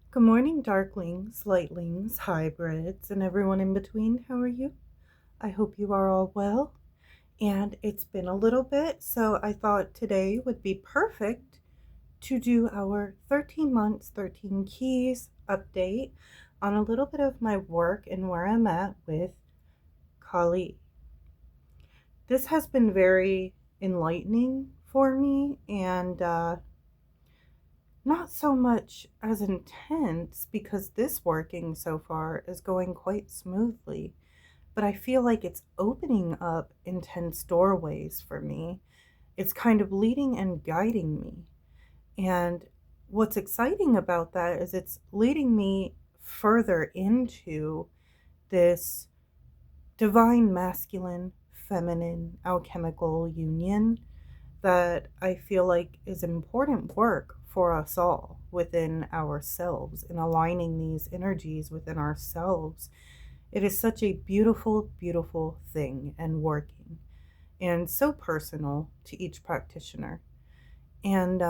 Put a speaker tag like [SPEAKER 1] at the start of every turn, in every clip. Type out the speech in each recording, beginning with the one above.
[SPEAKER 1] Good morning, darklings, lightlings, hybrids, and everyone in between. How are you? I hope you are all well. And it's been a little bit, so I thought today would be perfect to do our 13 months, 13 keys update on a little bit of my work and where I'm at with Kali. This has been very enlightening for me and not so much as intense because this working so far is going quite smoothly, but I feel like it's opening up intense doorways for me. It's kind of leading and guiding me. And what's exciting about that is it's leading me further into this divine masculine feminine alchemical union that I feel like is important work for us all within ourselves and aligning these energies within ourselves. It is such a beautiful, beautiful thing and working and so personal to each practitioner. And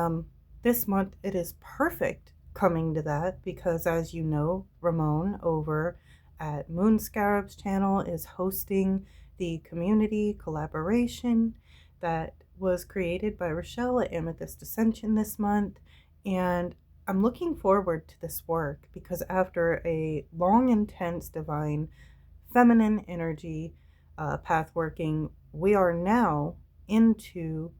[SPEAKER 1] this month it is perfect coming to that because, as you know, Ramon over at Moon Scarab's channel is hosting the community collaboration that was created by Rochelle at Amethyst Ascension this month. And I'm looking forward to this work because after a long, intense, divine feminine energy path working, we are now into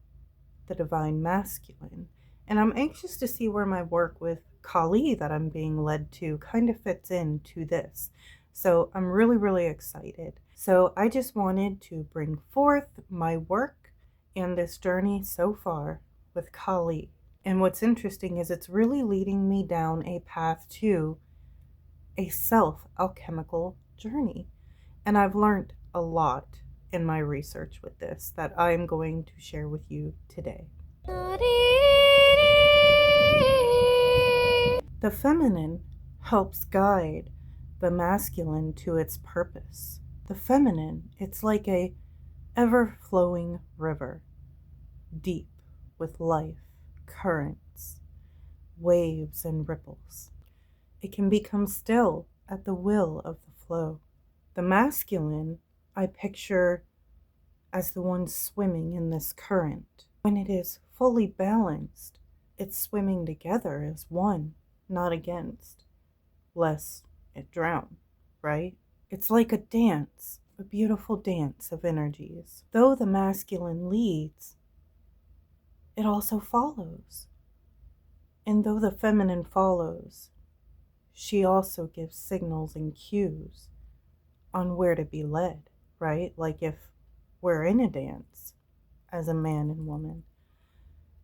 [SPEAKER 1] the divine masculine. And I'm anxious to see where my work with Kali that I'm being led to kind of fits into this. So I'm really, really excited. So I just wanted to bring forth my work and this journey so far with Kali. And what's interesting is it's really leading me down a path to a self alchemical journey. And I've learned a lot in my research with this that I'm going to share with you today. The feminine helps guide the masculine to its purpose. The feminine, it's like a ever-flowing river, deep with life, currents, waves, and ripples. It can become still at the will of the flow. The masculine, I picture as the one swimming in this current. When it is fully balanced, it's swimming together as one, not against, lest it drown, right? It's like a dance, a beautiful dance of energies. Though the masculine leads, it also follows. And though the feminine follows, she also gives signals and cues on where to be led, right? Like if we're in a dance as a man and woman.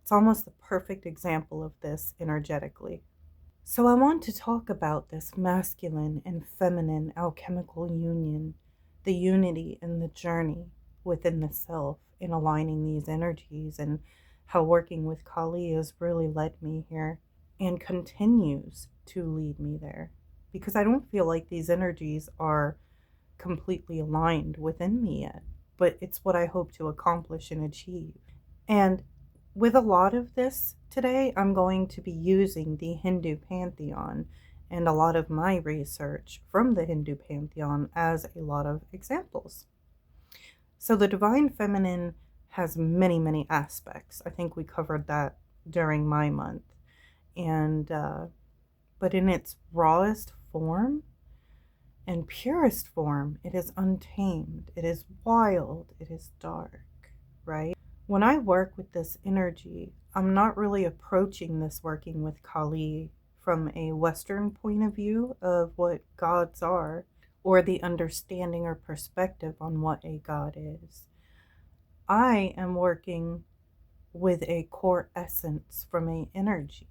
[SPEAKER 1] It's almost the perfect example of this energetically. So I want to talk about this masculine and feminine alchemical union, the unity and the journey within the self in aligning these energies, and how working with Kali has really led me here and continues to lead me there, because I don't feel like these energies are completely aligned within me yet, but it's what I hope to accomplish and achieve. And with a lot of this today, I'm going to be using the Hindu pantheon and a lot of my research from the Hindu pantheon as a lot of examples. So the divine feminine has many, many aspects. I think we covered that during my month. And but in its rawest form and purest form, it is untamed, it is wild, it is dark, right? When I work with this energy, I'm not really approaching this working with Kali from a Western point of view of what gods are or the understanding or perspective on what a god is. I am working with a core essence from a energy.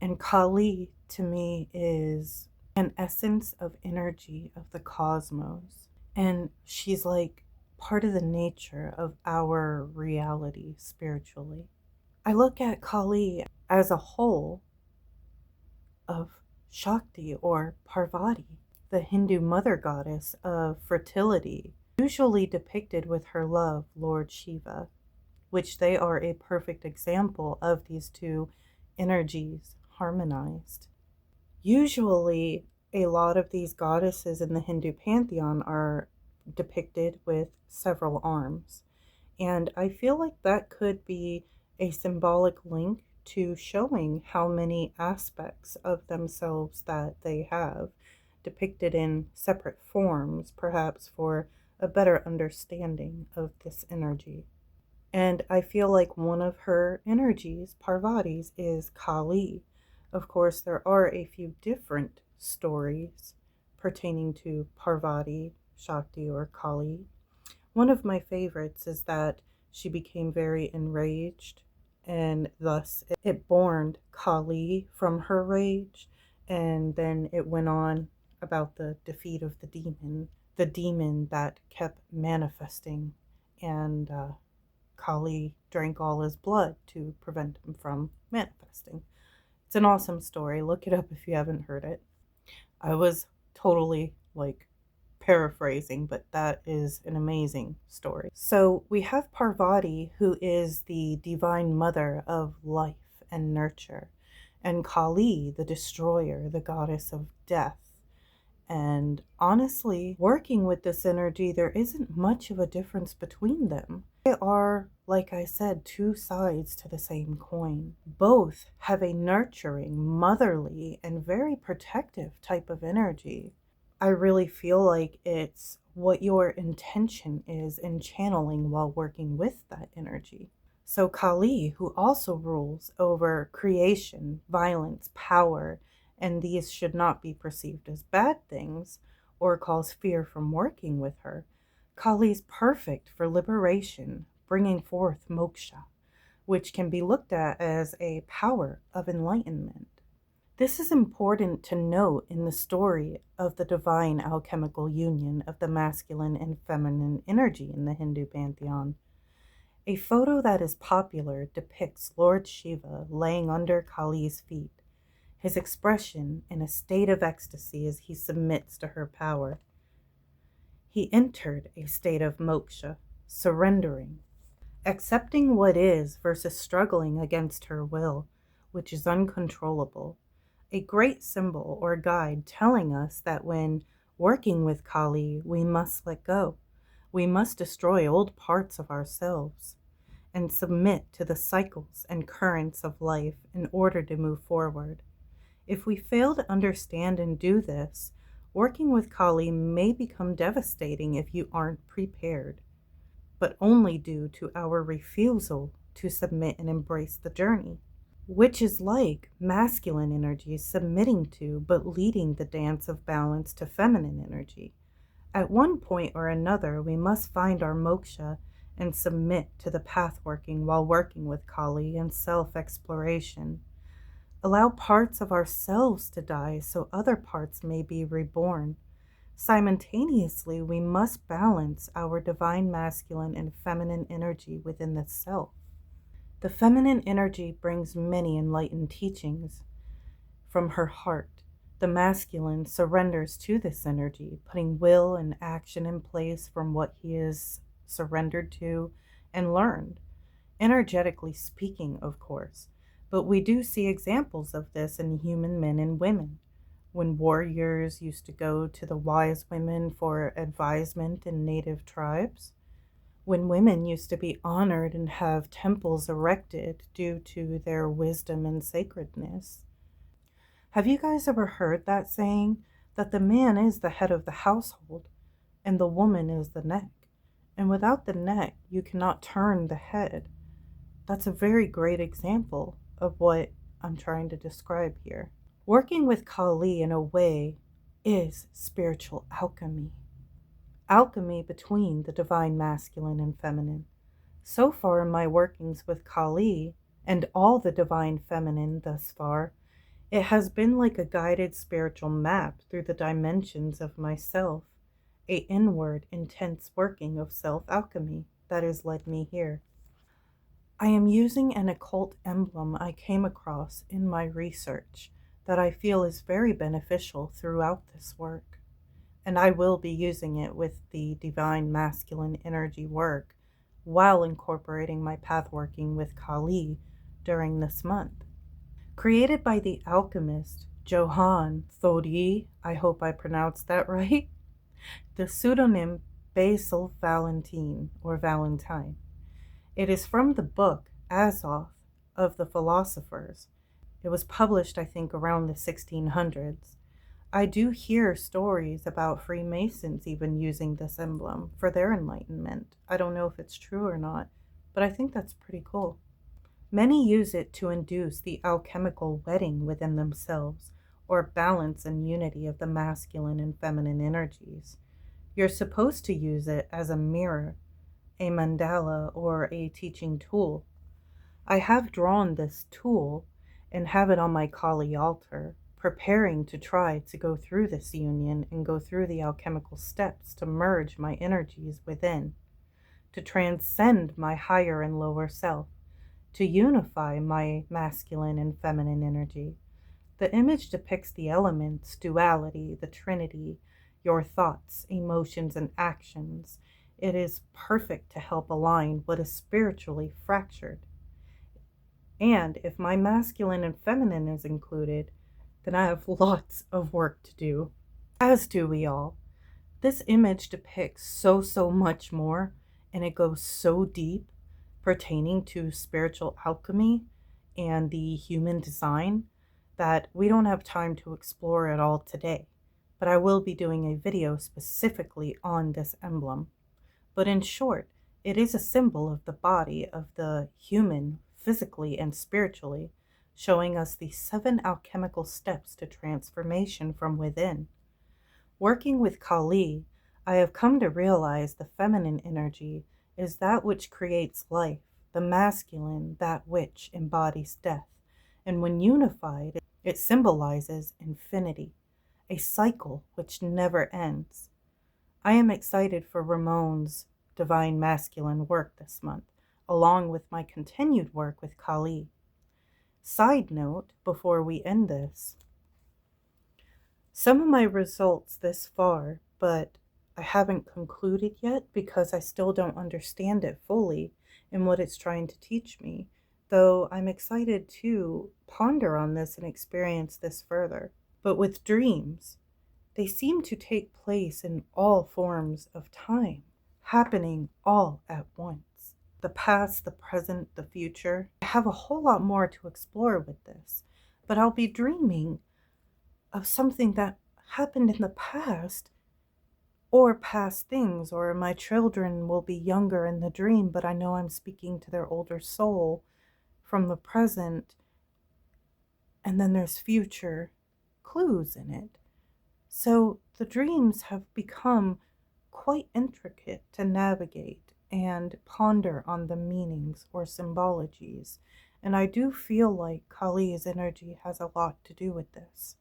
[SPEAKER 1] And Kali to me is an essence of energy of the cosmos. And she's like part of the nature of our reality spiritually. I look at Kali as a whole of Shakti or Parvati, the Hindu mother goddess of fertility, usually depicted with her love, Lord Shiva, which they are a perfect example of these two energies harmonized. Usually, a lot of these goddesses in the Hindu pantheon are depicted with several arms. And I feel like that could be a symbolic link to showing how many aspects of themselves that they have depicted in separate forms, perhaps for a better understanding of this energy. And I feel like one of her energies, Parvati's, is Kali. Of course, there are a few different stories pertaining to Parvati, Shakti, or Kali. One of my favorites is that she became very enraged, and thus it born Kali from her rage, and then it went on about the defeat of the demon that kept manifesting, and Kali drank all his blood to prevent him from manifesting. It's an awesome story. Look it up if you haven't heard it. I was totally like paraphrasing, but that is an amazing story. So we have Parvati, who is the divine mother of life and nurture, and Kali, the destroyer, the goddess of death. And honestly, working with this energy, there isn't much of a difference between them. They are, like I said, two sides to the same coin. Both have a nurturing, motherly, and very protective type of energy. I really feel like it's what your intention is in channeling while working with that energy. So, Kali, who also rules over creation, violence, power, and these should not be perceived as bad things or cause fear from working with her, Kali's perfect for liberation, bringing forth moksha, which can be looked at as a power of enlightenment. This is important to note in the story of the divine alchemical union of the masculine and feminine energy in the Hindu pantheon. A photo that is popular depicts Lord Shiva laying under Kali's feet, his expression in a state of ecstasy as he submits to her power. He entered a state of moksha, surrendering, accepting what is versus struggling against her will, which is uncontrollable. A great symbol or guide telling us that when working with Kali, we must let go. We must destroy old parts of ourselves and submit to the cycles and currents of life in order to move forward. If we fail to understand and do this, working with Kali may become devastating if you aren't prepared, but only due to our refusal to submit and embrace the journey, which is like masculine energy submitting to but leading the dance of balance to feminine energy. At one point or another, we must find our moksha and submit to the path working while working with Kali and self-exploration. Allow parts of ourselves to die so other parts may be reborn. Simultaneously, we must balance our divine masculine and feminine energy within the self. The feminine energy brings many enlightened teachings from her heart. The masculine surrenders to this energy, putting will and action in place from what he is surrendered to and learned, energetically speaking, of course. But we do see examples of this in human men and women. When warriors used to go to the wise women for advisement in native tribes, when women used to be honored and have temples erected due to their wisdom and sacredness. Have you guys ever heard that saying that the man is the head of the household and the woman is the neck? And without the neck, you cannot turn the head. That's a very great example of what I'm trying to describe here. Working with Kali in a way is spiritual alchemy. Alchemy between the divine masculine and feminine. So far in my workings with Kali and all the divine feminine thus far, it has been like a guided spiritual map through the dimensions of myself, a inward, intense working of self-alchemy that has led me here. I am using an occult emblem I came across in my research that I feel is very beneficial throughout this work, and I will be using it with the divine masculine energy work while incorporating my path working with Kali during this month. Created by the alchemist Johann Thodi, I hope I pronounced that right, the pseudonym Basil Valentine or Valentine. It is from the book Azoth of the Philosophers. It was published, I think, around the 1600s. I do hear stories about Freemasons even using this emblem for their enlightenment. I don't know if it's true or not, but I think that's pretty cool. Many use it to induce the alchemical wedding within themselves, or balance and unity of the masculine and feminine energies. You're supposed to use it as a mirror, a mandala, or a teaching tool. I have drawn this tool and have it on my Kali altar, preparing to try to go through this union and go through the alchemical steps to merge my energies within, to transcend my higher and lower self, to unify my masculine and feminine energy. The image depicts the elements, duality, the trinity, your thoughts, emotions, and actions. It is perfect to help align what is spiritually fractured. And if my masculine and feminine is included, then I have lots of work to do, as do we all. This image depicts so much more, and it goes so deep pertaining to spiritual alchemy and the human design that we don't have time to explore it all today. But I will be doing a video specifically on this emblem. But in short, it is a symbol of the body of the human, physically and spiritually, showing us the 7 alchemical steps to transformation from within. Working with Kali, I have come to realize the feminine energy is that which creates life, the masculine that which embodies death, and when unified, it symbolizes infinity, a cycle which never ends. I am excited for Ramons' divine masculine work this month, along with my continued work with Kali. Side note, before we end this, some of my results this far, but I haven't concluded yet because I still don't understand it fully and what it's trying to teach me, though I'm excited to ponder on this and experience this further. But with dreams, they seem to take place in all forms of time, happening all at once. The past, the present, the future. I have a whole lot more to explore with this, but I'll be dreaming of something that happened in the past, or past things, or my children will be younger in the dream, but I know I'm speaking to their older soul from the present, and then there's future clues in it. So the dreams have become quite intricate to navigate and ponder on the meanings or symbologies, and I do feel like Kali's energy has a lot to do with this.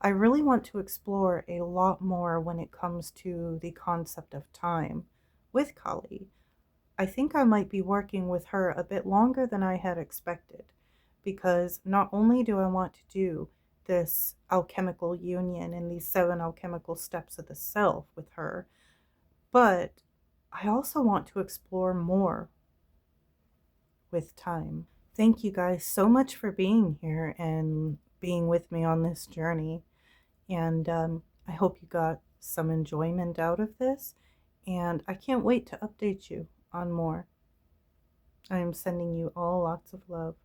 [SPEAKER 1] I really want to explore a lot more when it comes to the concept of time with Kali. I think I might be working with her a bit longer than I had expected, because not only do I want to do this alchemical union and these 7 alchemical steps of the self with her, but I also want to explore more with time. Thank you guys so much for being here and being with me on this journey. And I hope you got some enjoyment out of this. And I can't wait to update you on more. I am sending you all lots of love.